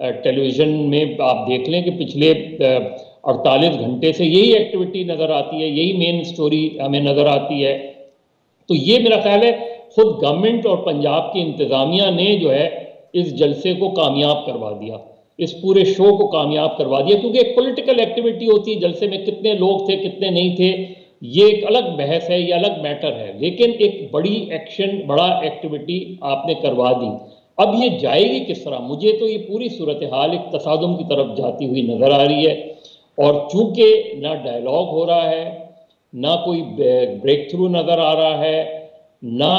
ٹیلی vision میں آپ دیکھ لیں کہ پچھلے 48 گھنٹے سے یہی ایکٹیویٹی نظر آتی ہے, یہی مین سٹوری ہمیں نظر آتی ہے. تو یہ میرا خیال ہے خود گورنمنٹ اور پنجاب کی انتظامیہ نے جو ہے اس جلسے کو کامیاب کروا دیا, اس پورے شو کو کامیاب کروا دیا, کیونکہ ایک پولیٹیکل ایکٹیویٹی ہوتی ہے, جلسے میں کتنے لوگ تھے کتنے نہیں تھے یہ ایک الگ بحث ہے, یہ الگ میٹر ہے, لیکن ایک بڑا ایکٹیویٹی آپ نے کروا دی. اب یہ جائے گی کس طرح؟ مجھے تو یہ پوری صورتحال ایک تصادم کی طرف جاتی ہوئی نظر آ رہی ہے, اور چونکہ نہ ڈائیلاگ ہو رہا ہے, نہ کوئی بریک تھرو نظر آ رہا ہے, نہ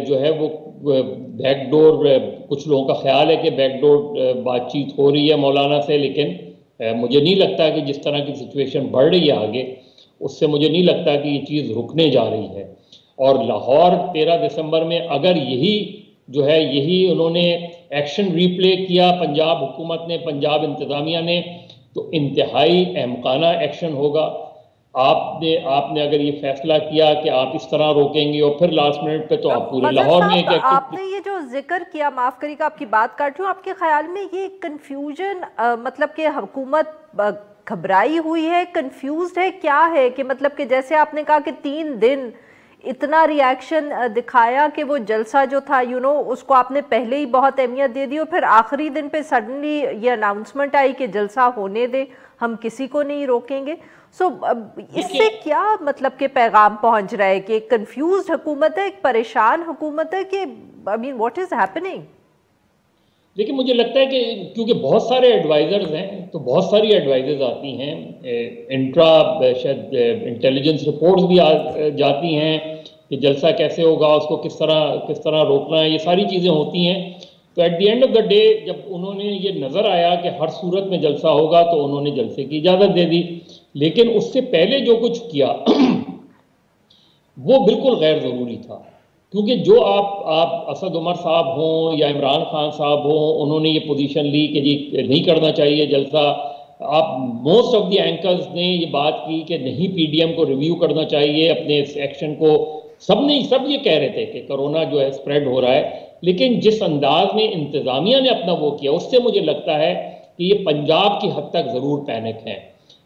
جو ہے وہ بیک ڈور, کچھ لوگوں کا خیال ہے کہ بیک ڈور بات چیت ہو رہی ہے مولانا سے, لیکن مجھے نہیں لگتا کہ جس طرح کی سچویشن بڑھ رہی ہے آگے, اس سے مجھے نہیں لگتا کہ یہ چیز رکنے جا رہی ہے. اور لاہور 13 دسمبر میں اگر یہی انہوں نے ایکشن ریپلے کیا پنجاب حکومت نے, پنجاب انتظامیہ نے, تو انتہائی احمقانہ ایکشن ہوگا. آپ نے اگر یہ فیصلہ کیا کہ آپ اس طرح روکیں گے اور پھر لاسٹ منٹ پہ, تو آپ پورے لاہور میں آپ نے یہ جو ذکر کیا, معاف کریے گا آپ کی بات کاٹ رہی ہوں, آپ کے خیال میں یہ کنفیوژن مطلب کہ حکومت گھبرائی ہوئی ہے, کنفیوزڈ ہے, کیا ہے کہ مطلب کہ جیسے آپ نے کہا کہ 3 دن اتنا ری ایکشن دکھایا کہ وہ جلسہ جو تھا اس کو آپ نے پہلے ہی بہت اہمیت دے دی, اور پھر آخری دن پہ سڈنلی یہ اناؤنسمنٹ آئی کہ جلسہ ہونے دے, ہم کسی کو نہیں روکیں گے. اس سے کیا مطلب کہ پیغام پہنچ رہا ہے کہ ایک کنفیوزڈ حکومت ہے, ایک پریشان حکومت ہے, کہ what is happening؟ دیکھیں مجھے لگتا ہے کہ کیونکہ بہت سارے ایڈوائزرز ہیں, تو بہت ساری ایڈوائزرز آتی ہیں, شاید انٹیلیجنس رپورٹس بھی جاتی ہیں کہ جلسہ کیسے ہوگا, اس کو کس طرح روکنا ہے, یہ ساری چیزیں ہوتی ہیں. تو at the end of the day جب انہوں نے یہ نظر آیا کہ ہر صورت میں جلسہ ہوگا, تو انہوں نے جلسے کی اجازت دے دی. لیکن اس سے پہلے جو کچھ کیا وہ بالکل غیر ضروری تھا, کیونکہ جو آپ اسد عمر صاحب ہوں یا عمران خان صاحب ہوں, انہوں نے یہ پوزیشن لی کہ جی نہیں کرنا چاہیے جلسہ. آپ موسٹ آف دی اینکرز نے یہ بات کی کہ نہیں, پی ڈی ایم کو ریویو کرنا چاہیے اپنے اس ایکشن کو. سب یہ کہہ رہے تھے کہ کرونا جو ہے اسپریڈ ہو رہا ہے, لیکن جس انداز میں انتظامیہ نے اپنا وہ کیا, اس سے مجھے لگتا ہے کہ یہ پنجاب کی حد تک ضرور پینک ہیں.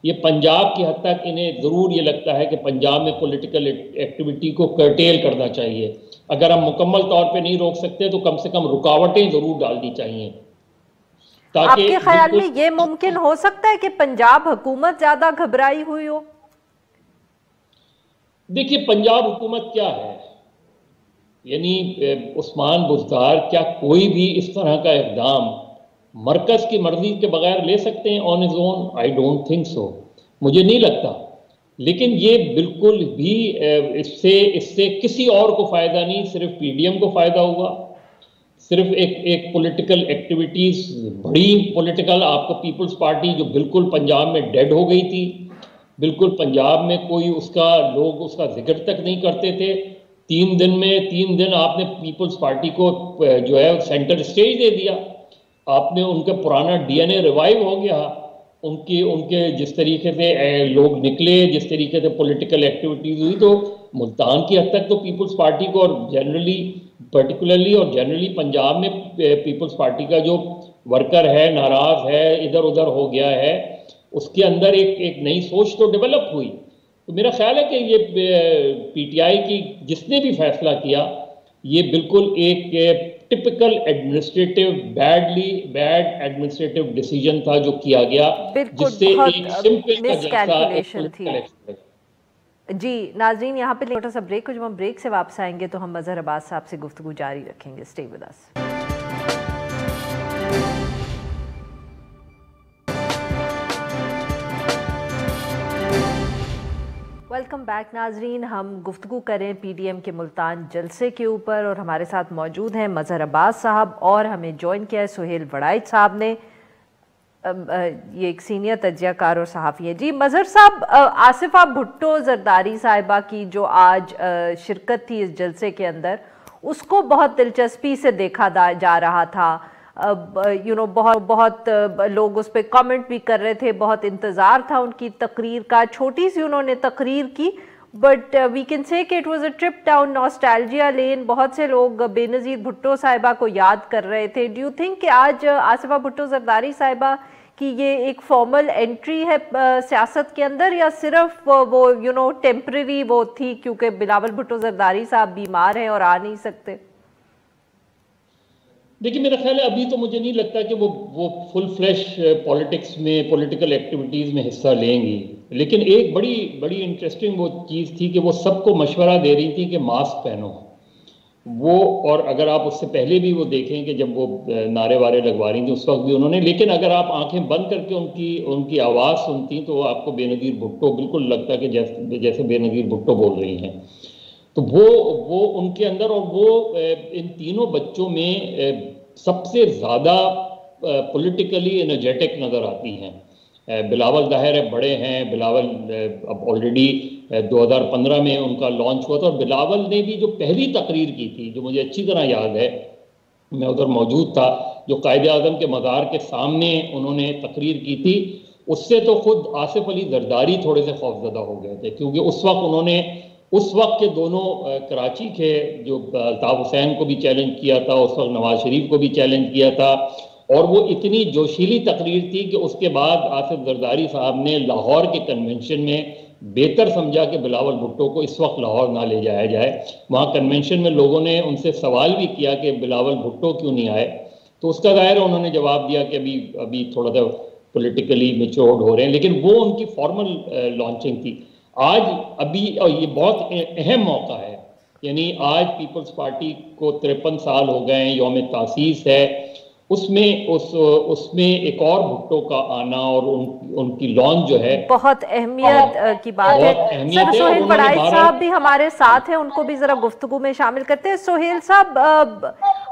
یہ پنجاب کی حد تک انہیں ضرور یہ لگتا ہے کہ پنجاب میں پولیٹیکل ایکٹیویٹی کو کرٹیل کرنا چاہیے. اگر ہم مکمل طور پہ نہیں روک سکتے تو کم سے کم رکاوٹیں ضرور ڈالنی چاہیے. آپ کے خیال میں یہ ممکن ہو سکتا ہے کہ پنجاب حکومت زیادہ گھبرائی ہوئی ہو؟ دیکھیے پنجاب حکومت کیا ہے, یعنی عثمان بزدار کیا کوئی بھی اس طرح کا اقدام مرکز کی مرضی کے بغیر لے سکتے ہیں on his own? I don't think so, مجھے نہیں لگتا. لیکن یہ بالکل بھی اس سے کسی اور کو فائدہ نہیں, صرف پی ڈی ایم کو فائدہ ہوا. صرف ایک پولیٹیکل ایکٹیویٹیز, بڑی پولیٹیکل, آپ کو پیپلز پارٹی جو بالکل پنجاب میں ڈیڈ ہو گئی تھی, بالکل پنجاب میں کوئی لوگ اس کا ذکر تک نہیں کرتے تھے. 3 دن آپ نے پیپلز پارٹی کو جو ہے سینٹر اسٹیج دے دیا. آپ نے ان کا پرانا ڈی این اے ریوائیو ہو گیا, ان کے جس طریقے سے لوگ نکلے, جس طریقے سے پولیٹیکل ایکٹیویٹیز ہوئی. تو ملتان کی حد تک تو پیپلز پارٹی کو, اور پرٹیکولرلی اور جنرلی پنجاب میں پیپلز پارٹی کا جو ورکر ہے, ناراض ہے, ادھر ادھر ہو گیا ہے, اس کے اندر ایک نئی سوچ تو ڈیولپ ہوئی. تو میرا خیال ہے کہ یہ پی ٹی آئی کی جس نے بھی فیصلہ کیا, یہ بالکل ایک ٹپکل بیڈ ایڈمنسٹریٹو ڈیسیجن تھا جو کیا گیا, جس سے ایک سمپل مسکیلکولیشن تھی. جی ناظرین, یہاں پہ چھوٹا سا بریک, جب ہم بریک سے واپس آئیں گے تو ہم مظہر عباس صاحب سے گفتگو جاری رکھیں گے. Stay with us. Welcome back ناظرین, ہم گفتگو کریں پی ڈی ایم کے ملتان جلسے کے اوپر, اور ہمارے ساتھ موجود ہیں مظہر عباس صاحب, اور ہمیں جوائن کیا ہے سہیل وڑائچ صاحب نے, یہ ایک سینئر تجزیہ کار اور صحافی ہے. جی مظہر صاحب, آصفہ بھٹو زرداری صاحبہ کی جو آج شرکت تھی اس جلسے کے اندر, اس کو بہت دلچسپی سے دیکھا جا رہا تھا. بہت لوگ اس پہ کامنٹ بھی کر رہے تھے, بہت انتظار تھا ان کی تقریر کا. چھوٹی سی انہوں نے تقریر کی, بٹ وی کین سے کہ it was a trip down nostalgia lane. بہت سے لوگ بے نظیر بھٹو صاحبہ کو یاد کر رہے تھے. ڈو یو تھنک کہ آج آصفہ بھٹو زرداری صاحبہ کی یہ ایک فارمل انٹری ہے سیاست کے اندر, یا صرف وہ ٹیمپرری وہ تھی کیونکہ بلاول بھٹو زرداری صاحب بیمار ہیں اور آ نہیں سکتے؟ دیکھیے میرا خیال ہے ابھی تو مجھے نہیں لگتا کہ وہ فل فلیش پولیٹکس میں پولیٹیکل ایکٹیویٹیز میں حصہ لیں گی. لیکن ایک بڑی انٹرسٹنگ وہ چیز تھی کہ وہ سب کو مشورہ دے رہی تھی کہ ماسک پہنو. وہ اور اگر آپ اس سے پہلے بھی وہ دیکھیں کہ جب وہ نعرے وارے لگوا رہی تھیں اس وقت بھی انہوں نے, لیکن اگر آپ آنکھیں بند کر کے ان کی آواز سنتی تو آپ کو بے نظیر بھٹو بالکل لگتا کہ جیسے بے نظیر بھٹو بول رہی ہیں. تو وہ ان کے اندر, اور وہ ان تینوں بچوں میں سب سے زیادہ پولیٹیکلی انرجیٹک نظر آتی ہیں. بلاول ظاہر ہے بڑے ہیں, بلاول اب آلریڈی 2015 میں ان کا لانچ ہوا تھا, اور بلاول نے بھی جو پہلی تقریر کی تھی جو مجھے اچھی طرح یاد ہے, میں ادھر موجود تھا, جو قائد اعظم کے مزار کے سامنے انہوں نے تقریر کی تھی, اس سے تو خود آصف علی زرداری تھوڑے سے خوفزدہ ہو گئے تھے, کیونکہ اس وقت انہوں نے اس وقت کے دونوں کراچی کے جو الطاف حسین کو بھی چیلنج کیا تھا, اس وقت نواز شریف کو بھی چیلنج کیا تھا, اور وہ اتنی جوشیلی تقریر تھی کہ اس کے بعد آصف زرداری صاحب نے لاہور کے کنونشن میں بہتر سمجھا کہ بلاول بھٹو کو اس وقت لاہور نہ لے جایا جائے. وہاں کنونشن میں لوگوں نے ان سے سوال بھی کیا کہ بلاول بھٹو کیوں نہیں آئے, تو اس کا ظاہر انہوں نے جواب دیا کہ ابھی تھوڑا سا پولیٹیکلی میچورڈ ہو رہے ہیں, لیکن وہ ان کی فارمل لانچنگ تھی. آج ابھی یہ بہت اہم موقع ہے, یعنی آج پیپلز پارٹی کو 53 سال ہو گئے ہیں, یوم تاسیس ہے, اس میں ایک اور بھٹو کا آنا اور ان کی لانچ جو ہے بہت اہمیت کی بات ہے. سر سہیل وڑائی صاحب بھی ہمارے ساتھ ہیں, ان کو بھی ذرا گفتگو میں شامل کرتے ہیں. سہیل صاحب,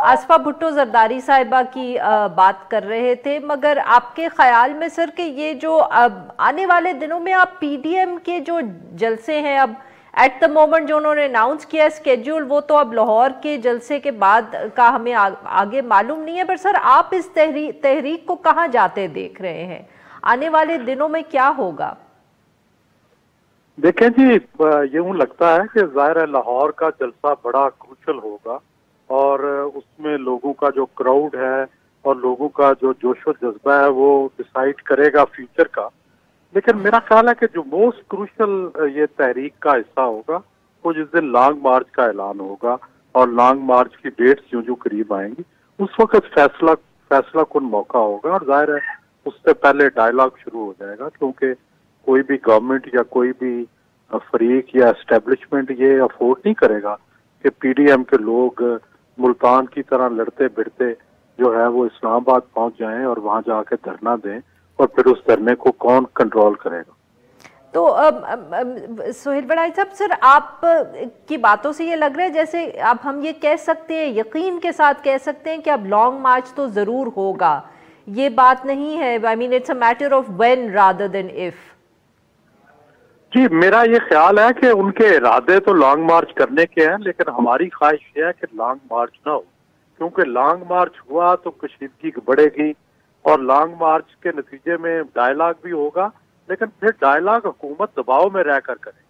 آصفہ بھٹو زرداری صاحبہ کی بات کر رہے تھے, مگر آپ کے خیال میں سر کہ یہ جو آنے والے دنوں میں آپ پی ڈی ایم کے جو جلسے ہیں, اب ایٹ دا مومنٹ جو انہوں نے اناؤنس کیا اسکیڈول, وہ تو اب لاہور کے جلسے کے بعد کا ہمیں آگے معلوم نہیں ہے, پر سر آپ اس تحریک کو کہاں جاتے دیکھ رہے ہیں؟ آنے والے دنوں میں کیا ہوگا؟ دیکھیں جی, یوں لگتا ہے کہ ظاہر ہے لاہور کا جلسہ بڑا کروشل ہوگا, اور اس میں لوگوں کا جو کراؤڈ ہے اور لوگوں کا جو جوش و جذبہ ہے وہ ڈیسائیڈ کرے گا فیوچر کا. لیکن میرا خیال ہے کہ جو موسٹ کروشل یہ تحریک کا حصہ ہوگا وہ جس دن لانگ مارچ کا اعلان ہوگا, اور لانگ مارچ کی ڈیٹس جو قریب آئیں گی اس وقت فیصلہ کن موقع ہوگا. اور ظاہر ہے اس سے پہلے ڈائلاگ شروع ہو جائے گا, کیونکہ کوئی بھی گورنمنٹ یا کوئی بھی فریق یا اسٹیبلشمنٹ یہ افورڈ نہیں کرے گا کہ پی ڈی ایم کے لوگ ملتان کی طرح لڑتے بڑھتے جو ہے وہ اسلام آباد پہنچ جائیں اور وہاں جا کے دھرنا دیں, اور پھر اس دھرنے کو کون کنٹرول کرے گا. تو سہیل وڑائی صاحب, سر آپ کی باتوں سے یہ لگ رہا ہے جیسے اب ہم یہ کہہ سکتے ہیں, یقین کے ساتھ کہہ سکتے ہیں کہ اب لانگ مارچ تو ضرور ہوگا, یہ بات نہیں ہے, I mean it's a matter of when rather than if. جی میرا یہ خیال ہے کہ ان کے ارادے تو لانگ مارچ کرنے کے ہیں, لیکن ہماری خواہش یہ ہے کہ لانگ مارچ نہ ہو, کیونکہ لانگ مارچ ہوا تو کشیدگی بڑھے گی, اور لانگ مارچ کے نتیجے میں ڈائلاگ بھی ہوگا, لیکن پھر ڈائلاگ حکومت دباؤ میں رہ کر کرے.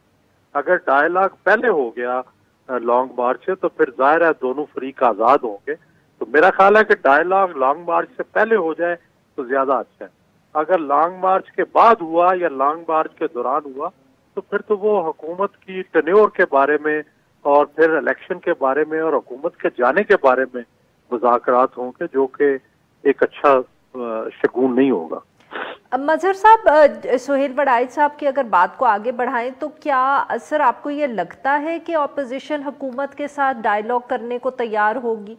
اگر ڈائلاگ پہلے ہو گیا لانگ مارچ سے تو پھر ظاہر ہے دونوں فریق آزاد ہوں گے. تو میرا خیال ہے کہ ڈائلاگ لانگ مارچ سے پہلے ہو جائے تو زیادہ اچھا ہے. اگر لانگ مارچ کے بعد ہوا یا لانگ مارچ کے دوران ہوا تو پھر تو وہ حکومت کی ٹینیور کے بارے میں اور پھر الیکشن کے بارے میں اور حکومت کے جانے کے بارے میں مذاکرات ہوں گے, جو کہ ایک اچھا شگون نہیں ہوگا. مظہر صاحب, سہیل وڑائی صاحب کی اگر بات کو آگے بڑھائیں تو کیا سر آپ کو یہ لگتا ہے کہ اپوزیشن حکومت کے ساتھ ڈائیلاگ کرنے کو تیار ہوگی؟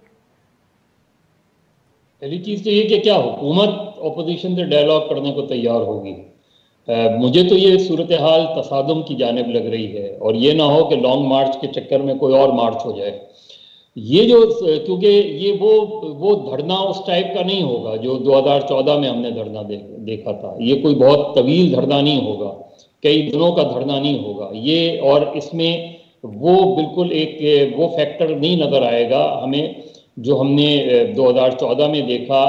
پہلی چیز تو یہ کہ کیا حکومت اپوزیشن سے ڈائیلاگ کرنے کو تیار ہوگی؟ مجھے تو یہ صورتحال تصادم کی جانب لگ رہی ہے, اور یہ نہ ہو کہ لانگ مارچ کے چکر میں کوئی اور مارچ ہو جائے. یہ جو کیونکہ یہ وہ دھرنا اس ٹائپ کا نہیں ہوگا جو 2014 میں ہم نے دھرنا دیکھا تھا. یہ کوئی بہت طویل دھرنا نہیں ہوگا, کئی دنوں کا دھرنا نہیں ہوگا یہ, اور اس میں وہ بالکل ایک وہ فیکٹر نہیں نظر آئے گا ہمیں جو ہم نے 2014 میں دیکھا,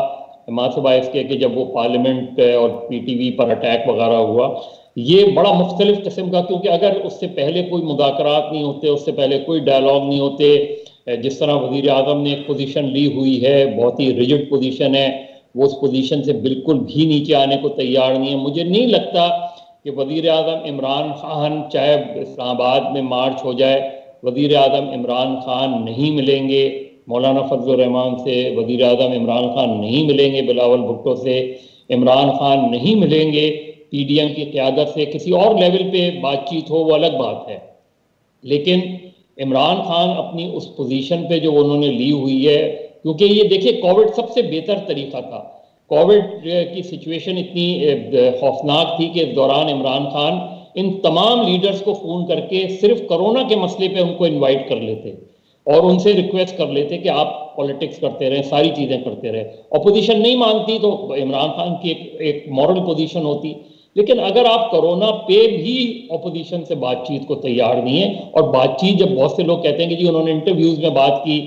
ماں سے باعث کیا کہ جب وہ پارلیمنٹ اور پی ٹی وی پر اٹیک وغیرہ ہوا. یہ بڑا مختلف قسم کا، کیونکہ اگر اس سے پہلے کوئی مذاکرات نہیں ہوتے، اس سے پہلے کوئی ڈائلاگ نہیں ہوتے، جس طرح وزیر اعظم نے ایک پوزیشن لی ہوئی ہے، بہت ہی ریجڈ پوزیشن ہے، وہ اس پوزیشن سے بالکل بھی نیچے آنے کو تیار نہیں ہے. مجھے نہیں لگتا کہ وزیر اعظم عمران خان چاہے اسلام آباد میں مارچ ہو جائے، وزیر اعظم عمران خان نہیں ملیں گے مولانا فضل الرحمان سے، وزیر اعظم عمران خان نہیں ملیں گے بلاول بھٹو سے، عمران خان نہیں ملیں گے پی ڈی ایم کی قیادت سے. کسی اور لیول پہ بات چیت ہو وہ الگ بات ہے، لیکن عمران خان اپنی اس پوزیشن پہ جو انہوں نے لی ہوئی ہے، کیونکہ یہ دیکھیں کووڈ سب سے بہتر طریقہ تھا. کووڈ کی سچویشن اتنی خوفناک تھی کہ اس دوران عمران خان ان تمام لیڈرز کو فون کر کے صرف کرونا کے مسئلے پہ ان کو انوائٹ کر لیتے اور ان سے ریکویسٹ کر لیتے کہ آپ پولیٹکس کرتے رہیں، ساری چیزیں کرتے رہے. اپوزیشن نہیں مانتی تو عمران خان کی ایک مورل پوزیشن ہوتی، لیکن اگر آپ کرونا پہ بھی اپوزیشن سے بات چیت کو تیار نہیں ہے، اور بات چیت جب بہت سے لوگ کہتے ہیں کہ جی انہوں نے انٹرویوز میں بات کی،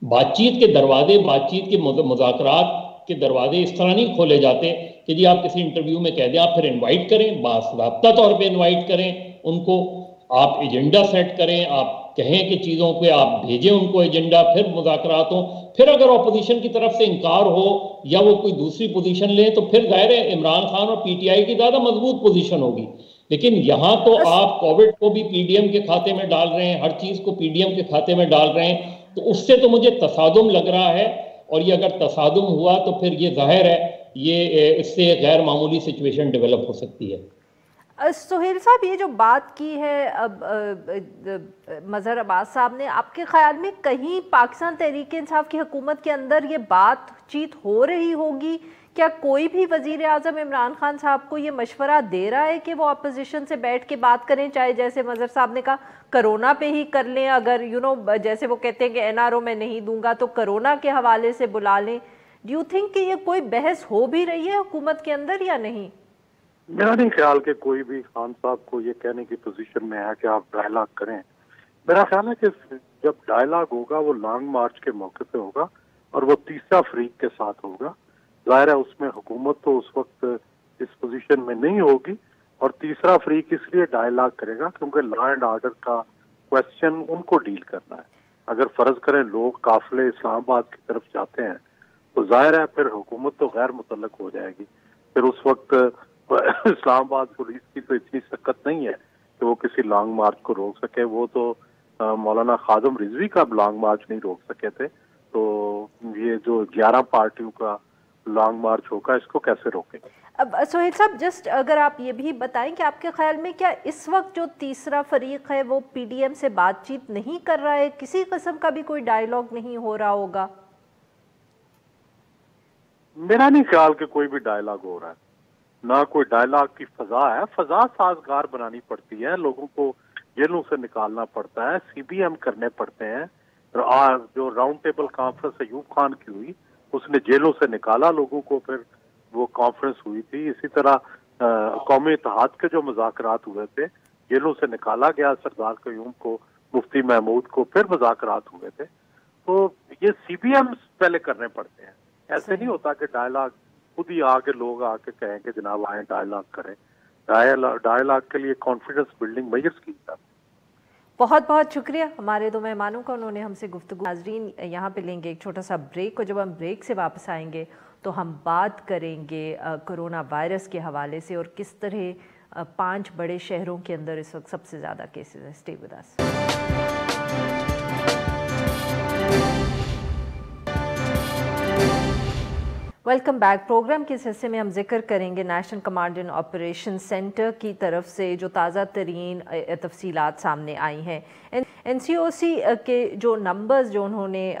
بات چیت کے دروازے، بات چیت کے مذاکرات کے دروازے اس طرح نہیں کھولے جاتے کہ جی آپ کسی انٹرویو میں کہہ دیں، آپ پھر انوائٹ کریں، باضابطہ طور پہ انوائٹ کریں ان کو، آپ ایجنڈا سیٹ کریں، آپ کہیں کہ چیزوں پہ آپ بھیجیں ان کو ایجنڈا، پھر مذاکرات ہوں. پھر اگر اپوزیشن کی طرف سے انکار ہو یا وہ کوئی دوسری پوزیشن لیں تو پھر ظاہر ہے عمران خان اور پی ٹی آئی کی زیادہ مضبوط پوزیشن ہوگی. لیکن یہاں تو آپ کووڈ کو بھی پی ڈی ایم کے کھاتے میں ڈال رہے ہیں، ہر چیز کو پی ڈی ایم کے کھاتے میں ڈال رہے ہیں، تو اس سے تو مجھے تصادم لگ رہا ہے. اور یہ اگر تصادم ہوا تو پھر یہ ظاہر ہے یہ اس سے غیر معمولی سچویشن ڈیولپ ہو سکتی ہے. سہیل صاحب، یہ جو بات کی ہے اب مظہر عباس صاحب نے، آپ کے خیال میں کہیں پاکستان تحریک انصاف کی حکومت کے اندر یہ بات چیت ہو رہی ہوگی؟ کیا کوئی بھی وزیر اعظم عمران خان صاحب کو یہ مشورہ دے رہا ہے کہ وہ اپوزیشن سے بیٹھ کے بات کریں، چاہے جیسے مظہر صاحب نے کہا کرونا پہ ہی کر لیں، اگر جیسے وہ کہتے ہیں کہ این آر او میں نہیں دوں گا تو کرونا کے حوالے سے بلا لیں؟ ڈو یو تھنک کہ یہ کوئی بحث ہو بھی رہی ہے حکومت کے اندر یا نہیں؟ میرا نہیں خیال کہ کوئی بھی خان صاحب کو یہ کہنے کی پوزیشن میں ہے کہ آپ ڈائلاگ کریں. میرا خیال ہے کہ جب ڈائلاگ ہوگا وہ لانگ مارچ کے موقع پہ ہوگا اور وہ تیسرا فریق کے ساتھ ہوگا. ظاہر ہے اس میں حکومت تو اس وقت اس پوزیشن میں نہیں ہوگی، اور تیسرا فریق اس لیے ڈائلاگ کرے گا کیونکہ لا اینڈ آرڈر کا کوشچن ان کو ڈیل کرنا ہے. اگر فرض کریں لوگ قافلے اسلام آباد کی طرف جاتے ہیں تو ظاہر ہے پھر حکومت تو غیر متعلق ہو جائے گی. پھر اس وقت اسلام آباد پولیس کی تو اتنی سکت نہیں ہے کہ وہ کسی لانگ مارچ کو روک سکے. وہ تو مولانا خادم رضوی کا لانگ مارچ نہیں روک سکے تھے، تو یہ جو 11 پارٹیوں کا لانگ مارچ ہوگا اس کو کیسے روکیں؟ اب سہیل صاحب جسٹ اگر آپ یہ بھی بتائیں کہ آپ کے خیال میں کیا اس وقت جو تیسرا فریق ہے وہ پی ڈی ایم سے بات چیت نہیں کر رہا ہے، کسی قسم کا بھی کوئی ڈائلاگ نہیں ہو رہا ہوگا؟ میرا نہیں خیال کہ کوئی بھی ڈائلاگ ہو رہا ہے، نہ کوئی ڈائلاگ کی فضا ہے. فضا سازگار بنانی پڑتی ہے، لوگوں کو جیلوں سے نکالنا پڑتا ہے، سی بی ایم کرنے پڑتے ہیں. جو round table conference Ayub Khan کی ہوئی اس نے جیلوں سے نکالا لوگوں کو، پھر وہ کانفرنس ہوئی تھی. اسی طرح قومی اتحاد کے جو مذاکرات ہوئے تھے جیلوں سے نکالا گیا سردار قیوم کو، مفتی محمود کو، پھر مذاکرات ہوئے تھے. تو یہ سی بی ایم پہلے کرنے پڑتے ہیں، ایسے نہیں ہوتا کہ ڈائلاگ خود ہی آ کے لوگ آ کے کہیں کہ جناب آئیں ڈائلاگ کریں. ڈائلاگ کے لیے کانفیڈنس بلڈنگ میجرز کی جاتی ہے. بہت بہت شکریہ ہمارے دو مہمانوں کا، انہوں نے ہم سے گفتگو. ناظرین یہاں پہ لیں گے ایک چھوٹا سا بریک، اور جب ہم بریک سے واپس آئیں گے تو ہم بات کریں گے کرونا وائرس کے حوالے سے اور کس طرح 5 بڑے شہروں کے اندر اس وقت سب سے زیادہ کیسز ہیں. Stay with us. Welcome back. Programme کے اس حصے میں ہم ذکر کریں گے National Command and Operation Centre کی طرف سے جو تازہ ترین تفصیلات سامنے آئی ہیں. این سی او سی کے جو نمبرز جو انہوں نے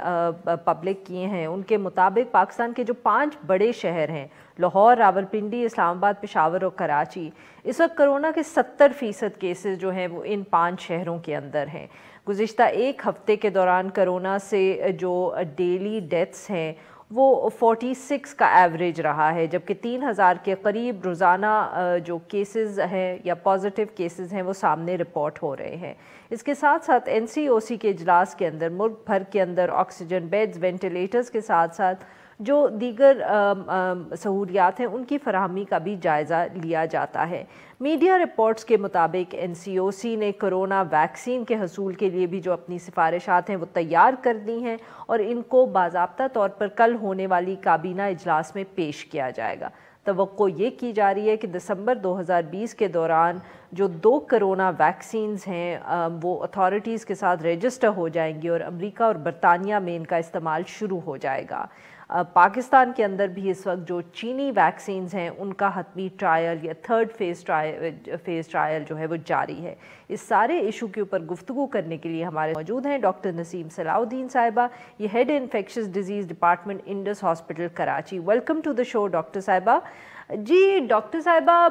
پبلک کیے ہیں ان کے مطابق پاکستان کے جو 5 بڑے شہر ہیں لاہور، راولپنڈی، اسلام آباد، پشاور اور کراچی، اس وقت کرونا کے 70% کیسز جو ہیں وہ ان 5 شہروں کے اندر ہیں. گزشتہ ایک ہفتے کے دوران کرونا سے جو ڈیلی ڈیتھس ہیں وہ 46 کا ایوریج رہا ہے، جبکہ 3000 کے قریب روزانہ جو کیسز ہیں یا پازیٹیو کیسز ہیں وہ سامنے رپورٹ ہو رہے ہیں. اس کے ساتھ ساتھ این سی او سی کے اجلاس کے اندر ملک بھر کے اندر آکسیجن بیڈز، وینٹیلیٹرز کے ساتھ ساتھ جو دیگر سہولیات ہیں ان کی فراہمی کا بھی جائزہ لیا جاتا ہے۔ میڈیا رپورٹس کے مطابق NCOC نے کرونا ویکسین کے حصول کے لیے بھی جو اپنی سفارشات ہیں وہ تیار کر دی ہیں اور ان کو باضابطہ طور پر کل ہونے والی کابینہ اجلاس میں پیش کیا جائے گا۔ توقع یہ کی جا رہی ہے کہ دسمبر 2020 کے دوران جو 2 کرونا ویکسینز ہیں وہ اتھارٹیز کے ساتھ رجسٹر ہو جائیں گی اور امریکہ اور برطانیہ میں ان کا استعمال شروع ہو جائے گا۔ پاکستان کے اندر بھی اس وقت جو چینی ویکسینز ہیں ان کا حتمی ٹرائل یا 3rd فیز ٹرائل جو ہے وہ جاری ہے۔ اس سارے ایشو کے اوپر گفتگو کرنے کے لیے ہمارے موجود ہیں ڈاکٹر نسیم صلاح الدین صاحبہ، یہ head infectious disease department Indus hospital Karachi. Welcome to the show doctor صاحبہ۔ جی ڈاکٹر صاحبہ،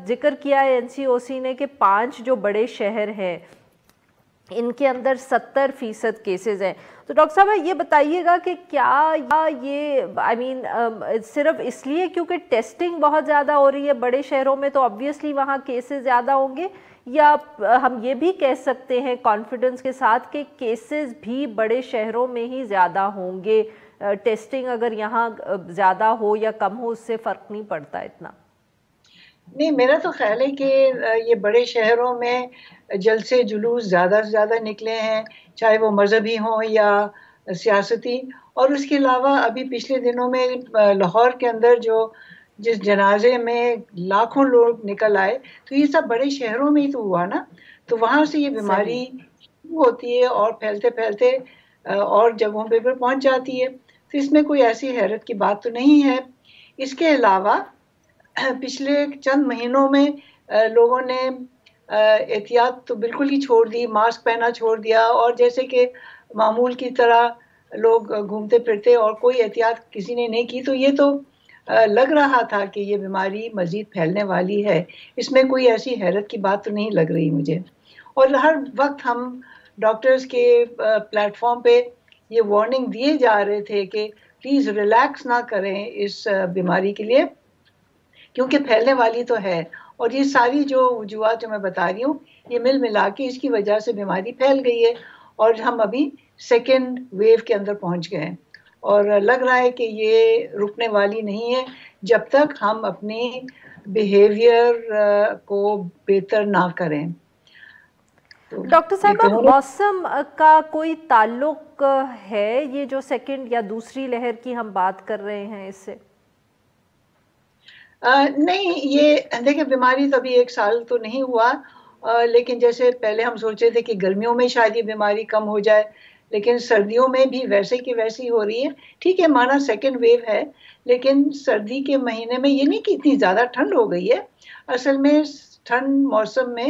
ذکر کیا ہے NCOC نے کہ 5 جو بڑے شہر ہیں ان کے اندر 70% کیسز ہیں، تو ڈاکٹر صاحبہ یہ بتائیے گا کہ کیا یہ صرف اس لیے کیونکہ ٹیسٹنگ بہت زیادہ ہو رہی ہے بڑے شہروں میں تو آبویسلی وہاں کیسز زیادہ ہوں گے، یا ہم یہ بھی کہہ سکتے ہیں کانفیڈنس کے ساتھ کہ کیسز بھی بڑے شہروں میں ہی زیادہ ہوں گے، ٹیسٹنگ اگر یہاں زیادہ ہو یا کم ہو اس سے فرق نہیں پڑتا اتنا؟ نہیں، میرا تو خیال ہے کہ یہ بڑے شہروں میں جلسے جلوس زیادہ سے زیادہ نکلے ہیں، چاہے وہ مذہبی ہوں یا سیاستی، اور اس کے علاوہ ابھی پچھلے دنوں میں لاہور کے اندر جس جنازے میں لاکھوں لوگ نکل آئے، تو یہ سب بڑے شہروں میں ہی تو ہوا نا، تو وہاں سے یہ بیماری ہوتی ہے اور پھیلتے پھیلتے اور جگہوں پہ پھر پہنچ جاتی ہے، تو اس میں کوئی ایسی حیرت کی بات تو نہیں ہے۔ اس کے علاوہ پچھلے چند مہینوں میں لوگوں نے احتیاط تو بالکل ہی چھوڑ دی، ماسک پہنا چھوڑ دیا، اور جیسے کہ معمول کی طرح لوگ گھومتے پھرتے اور کوئی احتیاط کسی نے نہیں کی، تو یہ تو لگ رہا تھا کہ یہ بیماری مزید پھیلنے والی ہے، اس میں کوئی ایسی حیرت کی بات تو نہیں لگ رہی مجھے۔ اور ہر وقت ہم ڈاکٹرز کے پلیٹ فارم پہ یہ وارننگ دیے جا رہے تھے کہ پلیز ریلیکس نہ کریں اس بیماری کے لیے، کیونکہ پھیلنے والی تو ہے، اور یہ ساری جو وجوہات جو میں بتا رہی ہوں یہ مل ملا کے اس کی وجہ سے بیماری پھیل گئی ہے، اور ہم ابھی 2nd ویو کے اندر پہنچ گئے ہیں، اور لگ رہا ہے کہ یہ رکنے والی نہیں ہے جب تک ہم اپنی بیہیویئر کو بہتر نہ کریں۔ ڈاکٹر صاحبہ، موسم کا کوئی تعلق ہے یہ جو 2nd یا دوسری لہر کی ہم بات کر رہے ہیں اس سے؟ نہیں، یہ دیکھیں بیماری تو ابھی 1 سال تو نہیں ہوا، لیکن جیسے پہلے ہم سوچے تھے کہ گرمیوں میں شاید یہ بیماری کم ہو جائے، لیکن سردیوں میں بھی ویسے کی ویسی ہو رہی ہے۔ ٹھیک ہے، مانا 2nd ویو ہے، لیکن سردی کے مہینے میں یہ نہیں کہ اتنی زیادہ ٹھنڈ ہو گئی ہے، اصل میں ٹھنڈ موسم میں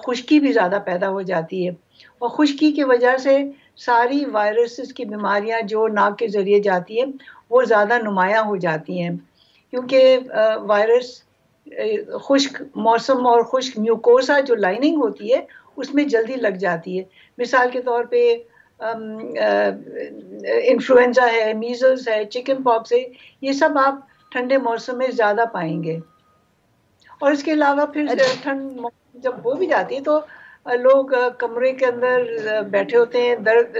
خشکی بھی زیادہ پیدا ہو جاتی ہے، اور خشکی کی وجہ سے ساری وائرسز کی بیماریاں جو ناک کے ذریعے جاتی ہیں وہ زیادہ نمایاں ہو جاتی ہیں، کیونکہ وائرس خشک موسم اور خشک میوکوسا جو لائننگ ہوتی ہے اس میں جلدی لگ جاتی ہے۔ مثال کے طور پہ انفلوئنزا ہے، میزلز ہے، چکن پاکس ہے، یہ سب آپ ٹھنڈے موسم میں زیادہ پائیں گے۔ اور اس کے علاوہ پھر ٹھنڈ جب ہو بھی جاتی ہے تو لوگ کمرے کے اندر بیٹھے ہوتے ہیں،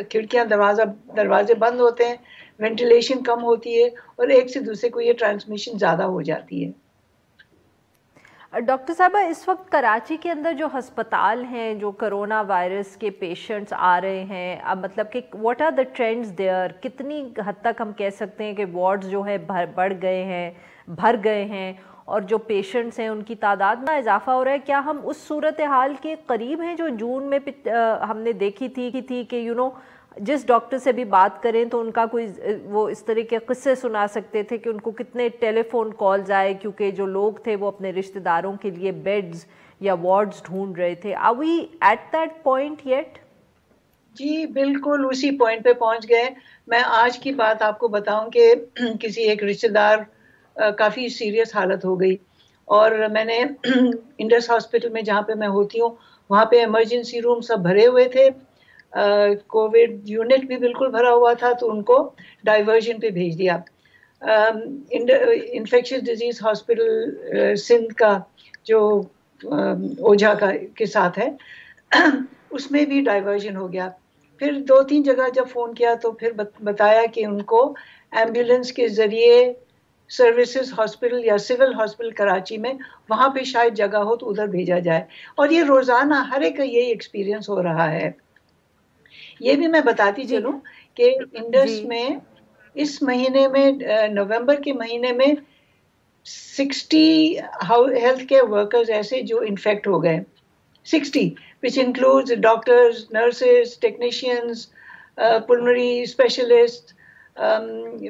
کھڑکیاں دروازے بند ہوتے ہیں، وینٹیلیشن کم ہوتی ہے، اور ایک سے دوسرے کو یہ ٹرانسمیشن زیادہ ہو جاتی ہے۔ ڈاکٹر صاحبہ، اس وقت کراچی کے اندر جو ہسپتال ہیں جو کرونا وائرس کے پیشنٹس آ رہے ہیں، اب مطلب کہ what are the trends there, کتنی حد تک ہم کہہ سکتے ہیں کہ وارڈز جو ہے بڑھ گئے ہیں، بھر گئے ہیں، اور جو پیشنٹس ہیں ان کی تعداد میں اضافہ ہو رہا ہے؟ کیا ہم اس صورتحال کے قریب ہیں جو جون میں ہم نے دیکھی تھی کہ جس ڈاکٹر سے بھی بات کریں تو ان کا کوئی وہ اس طرح کے قصے سنا سکتے تھے کہ ان کو کتنے ٹیلی فون کالز آئے کیونکہ جو لوگ تھے وہ اپنے رشتہ داروں کے لیے بیڈز یا وارڈز ڈھونڈ رہے تھے؟ Are we at that point yet؟ جی بالکل اسی پوائنٹ پہ پہنچ گئے۔ میں آج کی بات آپ کو بتاؤں کہ کسی ایک رشتہ دار کافی سیریس حالت ہو گئی، اور میں نے انڈس ہاسپٹل میں جہاں پہ میں ہوتی ہوں وہاں پہ ایمرجنسی روم سب بھرے ہوئے تھے، کووڈ یونٹ بھی بالکل بھرا ہوا تھا، تو ان کو ڈائیورژن پہ بھیج دیا۔ انفیکشس ڈیزیز ہاسپٹل سندھ کا جو اوجھا کے ساتھ ہے اس میں بھی ڈائیورژن ہو گیا۔ پھر 2-3 جگہ جب فون کیا تو پھر بتایا کہ ان کو ایمبولینس کے ذریعے سروسز ہاسپٹل یا سول ہاسپٹل کراچی میں وہاں پہ شاید جگہ ہو تو ادھر بھیجا جائے. اور یہ روزانہ ہر ایک کا یہی ایکسپیرینس ہو رہا ہے. یہ بھی میں بتاتی چلوں کہ انڈس میں اس مہینے میں نومبر کے مہینے میں 60 ہیلتھ کیئر ورکرز ایسے جو انفیکٹ ہو گئے. 60 which includes doctors, nurses, technicians, pulmonary specialists,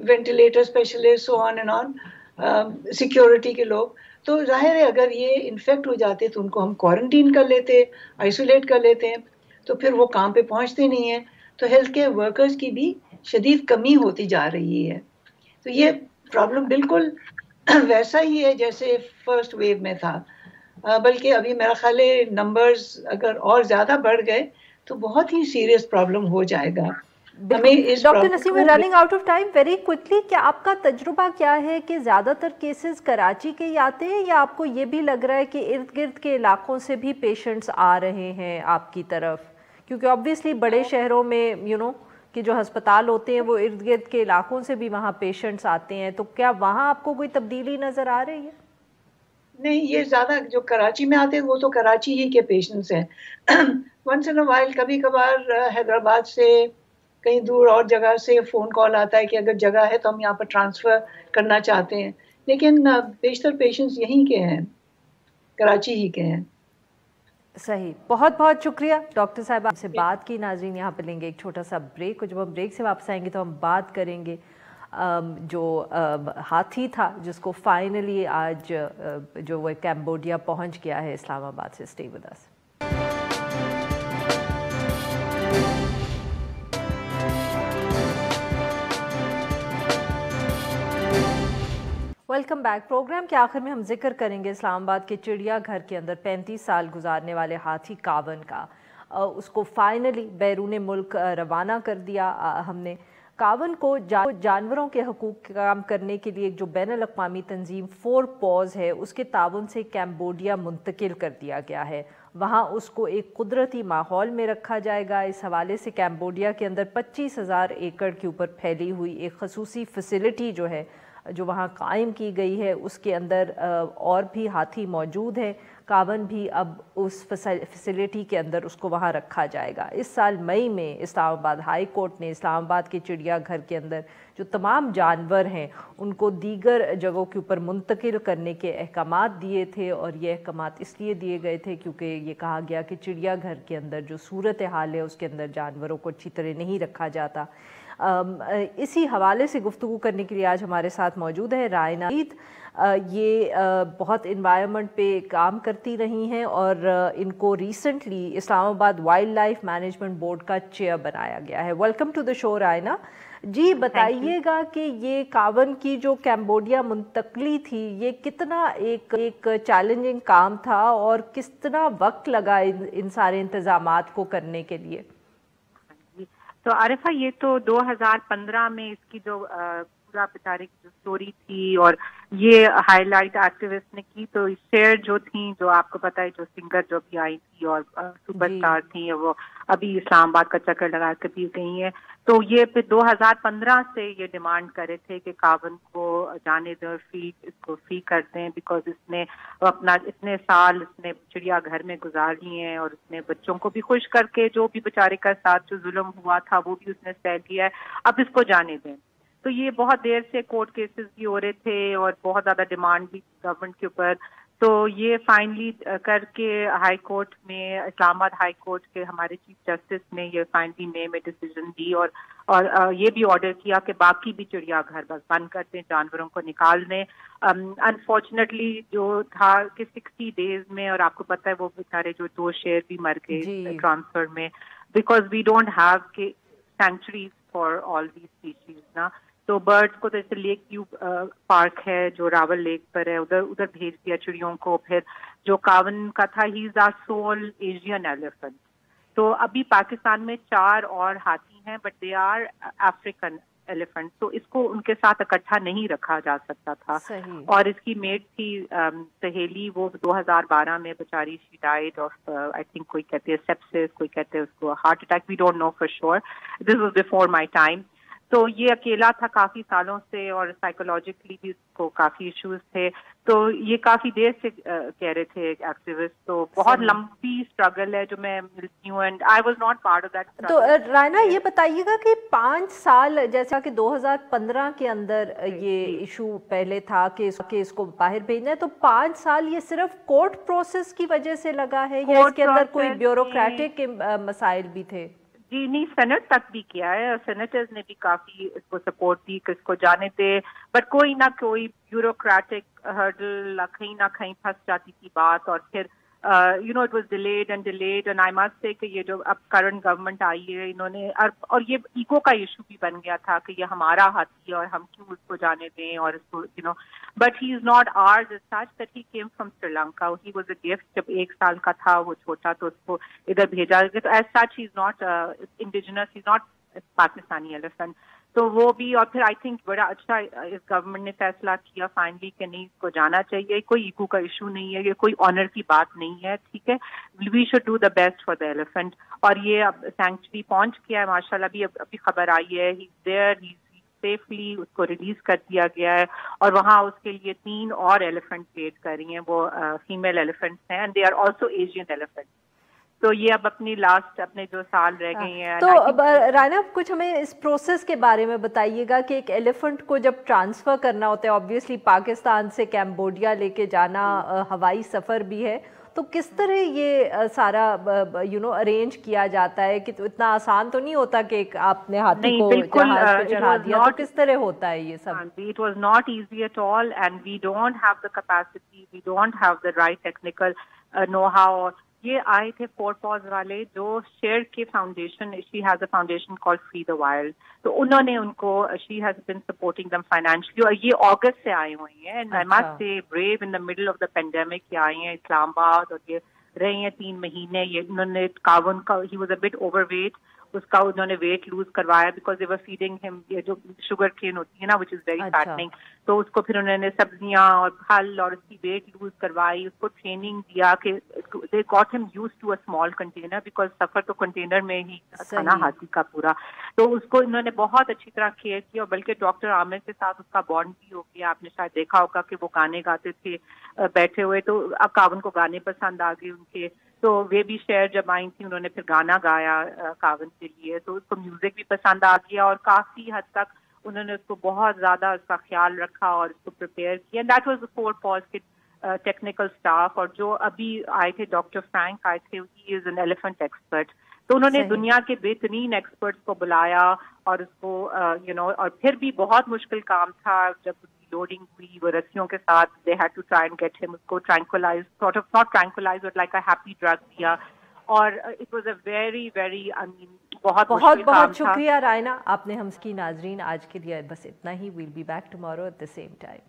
ventilator specialists, so on and on, security کے لوگ. تو ظاہر ہے اگر یہ انفیکٹ ہو جاتے تو ان کو ہم کوارنٹین کر لیتے, آئسولیٹ کر لیتے ہیں, تو پھر وہ کام پہ پہنچتے نہیں ہیں. تو ہیلتھ کیئر ورکرز کی بھی شدید کمی ہوتی جا رہی ہے. تو یہ پرابلم بالکل ویسا ہی ہے جیسے فرسٹ ویو میں تھا, بلکہ ابھی میرا خیال ہے نمبرز اگر اور زیادہ بڑھ گئے تو بہت ہی سیریس پرابلم ہو جائے گا. Doctor Naseem, running out of time, very quickly, کیا آپ کا تجربہ کیا ہے کہ زیادہ تر کیسز کراچی کے ہی آتے ہیں یا آپ کو یہ بھی لگ رہا ہے کہ ارد گرد کے علاقوں سے بھی پیشنٹس آ رہے ہیں آپ کی طرف؟ کیونکہ آبویسلی بڑے شہروں میں کہ جو ہسپتال ہوتے ہیں وہ ارد گرد کے علاقوں سے بھی وہاں پیشنٹس آتے ہیں, تو کیا وہاں آپ کو کوئی تبدیلی نظر آ رہی ہے؟ نہیں, یہ زیادہ جو کراچی میں آتے ہیں وہ تو کراچی ہی کے پیشنٹس ہیں. ونس ان وائل کبھی کبھار حیدرآباد سے کہیں دور اور جگہ سے فون کال آتا ہے کہ اگر جگہ ہے تو ہم یہاں پر ٹرانسفر کرنا چاہتے ہیں, لیکن بیشتر پیشنٹس یہیں کے ہیں, کراچی ہی کے ہیں. صحیح, بہت بہت شکریہ ڈاکٹر صاحب, آپ سے بات کی. ناظرین, یہاں پہ لیں گے ایک چھوٹا سا بریک, جب ہم بریک سے واپس آئیں گے تو ہم بات کریں گے جو ہاتھی تھا جس کو فائنلی آج جو وہ کیمبوڈیا پہنچ گیا ہے اسلام آباد سے. Stay with us. Welcome back. Programme کے آخر میں ہم ذکر کریں گے اسلام آباد کے چڑیا گھر کے اندر 35 سال گزارنے والے ہاتھی کاون کا. اس کو فائنلی بیرون ملک روانہ کر دیا ہم نے. کاون کو جانوروں کے حقوق کام کرنے کے لیے جو بین الاقوامی تنظیم 4 paws ہے اس کے تعاون سے کیمبوڈیا منتقل کر دیا گیا ہے. وہاں اس کو ایک قدرتی ماحول میں رکھا جائے گا. اس حوالے سے کیمبوڈیا کے اندر 25,000 ایکڑ کے اوپر پھیلی ہوئی ایک خصوصی فیسلٹی جو وہاں قائم کی گئی ہے, اس کے اندر اور بھی ہاتھی موجود ہیں. کاون بھی اب اس فیسلٹی کے اندر اس کو وہاں رکھا جائے گا. اس سال مئی میں اسلام آباد ہائی کورٹ نے اسلام آباد کے چڑیا گھر کے اندر جو تمام جانور ہیں ان کو دیگر جگہوں کے اوپر منتقل کرنے کے احکامات دیے تھے, اور یہ احکامات اس لیے دیے گئے تھے کیونکہ یہ کہا گیا کہ چڑیا گھر کے اندر جو صورتحال ہے اس کے اندر جانوروں کو اچھی طرح نہیں رکھا جاتا. اسی حوالے سے گفتگو کرنے کے لیے آج ہمارے ساتھ موجود ہے رائنا. یہ بہت انوائرمنٹ پہ کام کرتی رہی ہیں اور ان کو ریسنٹلی اسلام آباد وائلڈ لائف مینجمنٹ بورڈ کا چیئر بنایا گیا ہے. ویلکم ٹو دا شو رائنا. جی بتائیے گا کہ یہ کاون کی جو کیمبوڈیا منتقلی تھی یہ کتنا ایک چیلنجنگ کام تھا اور کتنا وقت لگا ان سارے انتظامات کو کرنے کے لیے؟ تو عارفہ یہ تو 2015 میں اس کی جو پورا بچارے کی جو سٹوری تھی اور یہ ہائی لائٹ ایکٹیوسٹ نے کی, تو شیئر جو تھیں, جو آپ کو پتا ہے جو سنگر جو بھی آئی تھی اور سپر اسٹار تھیں, وہ ابھی اسلام آباد کا چکر لگا کر بھی گئی ہیں. تو یہ پھر 2015 سے یہ ڈیمانڈ کرے تھے کہ کاون کو جانے دیں, اس کو فری کر دیں, بیکاز اس نے اپنا اتنے سال اس نے چڑیا گھر میں گزار لیے ہیں اور اس نے بچوں کو بھی خوش کر کے جو بھی بیچارے کا ساتھ جو ظلم ہوا تھا وہ بھی اس نے سہ لیا ہے, اب اس کو جانے دیں. تو یہ بہت دیر سے کورٹ کیسز بھی ہو رہے تھے اور بہت زیادہ ڈیمانڈ بھی گورنمنٹ کے اوپر. تو یہ فائنلی کر کے ہائی کورٹ میں, اسلام آباد ہائی کورٹ کے ہمارے چیف جسٹس نے یہ فائنلی مئی میں ڈیسیژن دی اور یہ بھی آرڈر کیا کہ باقی بھی چڑیا گھر بس بند کر دیں, جانوروں کو نکال دیں. انفارچونیٹلی جو تھا کہ 60 days میں, اور آپ کو پتہ ہے وہ بیچارے جو 2 شیر بھی مر گئے ٹرانسفر میں, because we don't have sanctuaries for all these species نا. تو برڈس کو تو جیسے لیک ویو پارک ہے جو راول لیک پر ہے, ادھر بھیج دیا چڑیوں کو. پھر جو کاون کا تھا, he is a sole Asian elephant. تو ابھی پاکستان میں 4 اور ہاتھی ہیں but they are African elephant, تو اس کو ان کے ساتھ اکٹھا نہیں رکھا جا سکتا تھا. اور اس کی میٹ تھی سہیلی, وہ 2012 میں بیچاری she died of I think کوئی کہتے ہیں سیپسس, کوئی کہتے ہیں اس کو heart attack, we don't know for sure, this was before my time. تو یہ اکیلا تھا کافی سالوں سے اور سائیکولوجیکلی بھی اس کو کافی ایشوز تھے. تو یہ کافی دیر سے کہہ رہے تھے ایکٹیوسٹ. تو بہت لمبی اسٹرگل ہے جو میں ملتی ہوں and I was not part of that. تو رائنا یہ بتائیے گا کہ 5 سال جیسا کہ 2015 کے اندر یہ ایشو پہلے تھا کہ اس کو باہر بھیجنا ہے, تو 5 سال یہ صرف کورٹ پروسیس کی وجہ سے لگا ہے یا اس کے اندر کوئی بیوروکریٹک مسائل بھی تھے؟ جی نہیں, سینٹ تک بھی کیا ہے, سینیٹرز نے بھی کافی اس کو سپورٹ دی کہ اس کو جانے دے, بٹ کوئی نہ کوئی بیوروکریٹک ہرڈل کہیں نہ کہیں پھنس جاتی تھی بات, اور پھر it was delayed and I must سے کہ یہ جو اب کرنٹ گورنمنٹ آئی ہے انہوں نے, اور یہ ایگو کا ایشو بھی بن گیا تھا کہ یہ ہمارا ہاتھی ہے اور ہم کیوں اس کو جانے دیں, اور اس کو but he is not ours as such that he came from Sri Lanka. He was a gift. جب 1 سال کا تھا وہ چھوٹا تو اس کو ادھر بھیجا گیا, تو as such he is not indigenous, he is not Pakistani elephant. تو وہ بھی, اور پھر آئی تھنک بڑا اچھا اس گورنمنٹ نے فیصلہ کیا فائنلی کہ نہیں اس کو جانا چاہیے, کوئی ایگو کا ایشو نہیں ہے, یہ کوئی آنر کی بات نہیں ہے, ٹھیک ہے, we should do the best for the elephant. اور یہ اب سینکچری پہنچ گیا ہے ماشاء اللہ, ابھی خبر آئی ہے ہی دیئر, ہی سیفلی اس کو ریلیز کر دیا گیا ہے, اور وہاں اس کے لیے 3 اور ایلیفنٹ ویٹ کر رہی ہیں, وہ فیمیل ایلیفنٹس ہیں and they are also Asian elephants. تو یہ اب اپنی لاسٹ اپنے جو سال رہ گئے ہیں. تو رائنا کچھ ہمیں اس پروسیس کے بارے میں بتائیے گا کہ ایک ایلیفنٹ کو جب ٹرانسفر کرنا ہوتا ہے, آبویسلی پاکستان سے کیمبوڈیا لے کے جانا ہوائی سفر بھی ہے, تو کس طرح یہ سارا ارینج کیا جاتا ہے, کہ اتنا آسان تو نہیں ہوتا کہ آپ نے ہاتھی کو جہاز پہ چڑھا دیا, تو کس طرح ہوتا ہے یہ سب؟ It was not easy at all and we don't have the capacity, we don't have the right technical know-how. یہ آئے تھے 4 paws والے جو شیئر کے foundation, she has a foundation call Free the Wild, تو انہوں نے ان کو, she has been supporting them financially, اور یہ اگست سے آئے ہوئے ہیں and I must say brave in the middle of the pandemic. یہ آئے ہیں اسلام آباد اور یہ رہے ہیں 3 مہینے. یہ انہوں نے کاون کا, he was a bit overweight, اس کا انہوں نے ویٹ لوز کروایا because they were feeding him, یہ جو شوگر کین ہوتی ہے نا وچ از ویری فیٹنگ, تو اس کو پھر انہوں نے سبزیاں اور پھل اور اس کی ویٹ لوز کروائی, اس کو ٹریننگ دیا کہ they got him used to a small container because سفر تو کنٹینر میں ہی تھا نا ہاتھی کا پورا. تو اس کو انہوں نے بہت اچھی طرح کیئر کیا, اور بلکہ ڈاکٹر عامر کے ساتھ اس کا بانڈ بھی ہو گیا. آپ نے شاید دیکھا ہوگا کہ وہ گانے گاتے تھے بیٹھے ہوئے, تو اب کاون کو گانے پسند آ گئے ان کے, تو وہ بھی شہر جب آئی تھی انہوں نے پھر گانا گایا کاون کے لیے, تو اس کو میوزک بھی پسند آ گیا, اور کافی حد تک انہوں نے اس کو بہت زیادہ اس کا خیال رکھا اور اس کو پریپیئر کیا. دیٹ واز the 4 paws کے ٹیکنیکل اسٹاف. اور جو ابھی آئے تھے ڈاکٹر فرینک آئے تھے, ہی از این ایلیفنٹ ایکسپرٹ, تو انہوں نے دنیا کے بہترین ایکسپرٹس کو بلایا اور اس کو اور پھر بھی بہت مشکل کام تھا جب لوڈنگ ہوئی وہ رسیوں کے ساتھ. they had to try and get him, اس کو tranquilize, sort of not tranquilize but like a happy drug دیا, اور it was a very very بہت بہت شکریہ رائنا, آپ نے ہم کی ناظرین آج کے لیے بس اتنا ہی. we'll be back tomorrow at the same time.